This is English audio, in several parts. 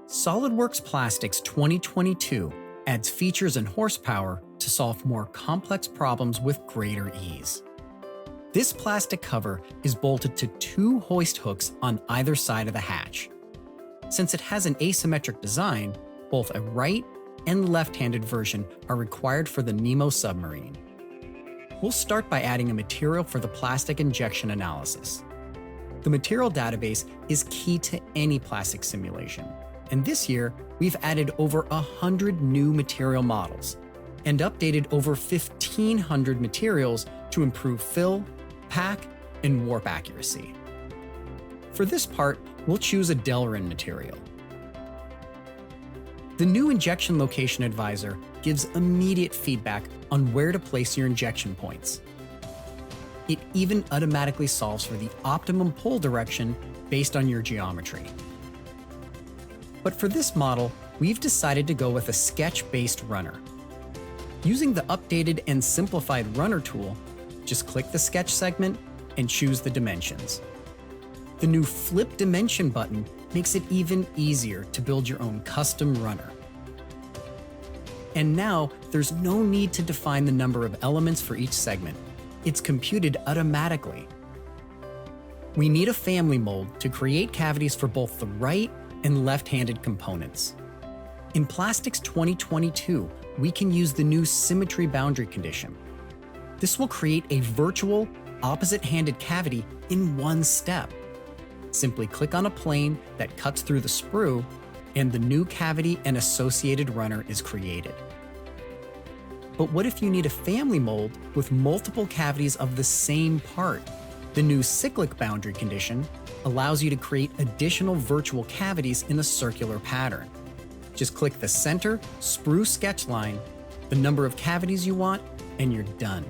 SOLIDWORKS Plastics 2022 adds features and horsepower to solve more complex problems with greater ease. This plastic cover is bolted to 2 hoist hooks on either side of the hatch. Since it has an asymmetric design, both a right and left-handed version are required for the Nemo submarine. We'll start by adding a material for the plastic injection analysis. The material database is key to any plastic simulation, and this year we've added over 100 new material models and updated over 1,500 materials to improve fill, pack, and warp accuracy. For this part, we'll choose a Delrin material. The new Injection Location Advisor gives immediate feedback on where to place your injection points. It even automatically solves for the optimum pull direction based on your geometry. But for this model, we've decided to go with a sketch-based runner. Using the updated and simplified runner tool, just click the sketch segment and choose the dimensions. The new Flip Dimension button makes it even easier to build your own custom runner. And now, there's no need to define the number of elements for each segment. It's computed automatically. We need a family mold to create cavities for both the right and left-handed components. In Plastics 2022, we can use the new Symmetry boundary condition. This will create a virtual, opposite-handed cavity in one step. Simply click on a plane that cuts through the sprue, and the new cavity and associated runner is created. But what if you need a family mold with multiple cavities of the same part? The new cyclic boundary condition allows you to create additional virtual cavities in a circular pattern. Just click the center sprue sketch line, the number of cavities you want, and you're done.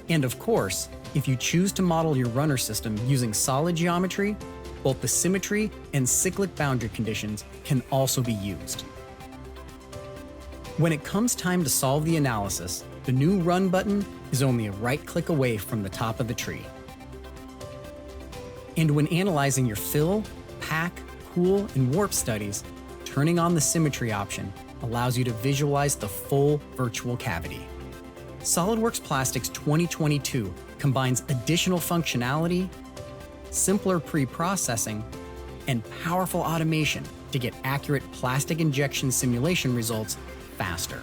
And of course, if you choose to model your runner system using solid geometry, both the symmetry and cyclic boundary conditions can also be used. When it comes time to solve the analysis, the new Run button is only a right click away from the top of the tree. And when analyzing your fill, pack, cool, and warp studies, turning on the symmetry option allows you to visualize the full virtual cavity. SOLIDWORKS Plastics 2022 combines additional functionality, simpler pre-processing, and powerful automation to get accurate plastic injection simulation results faster.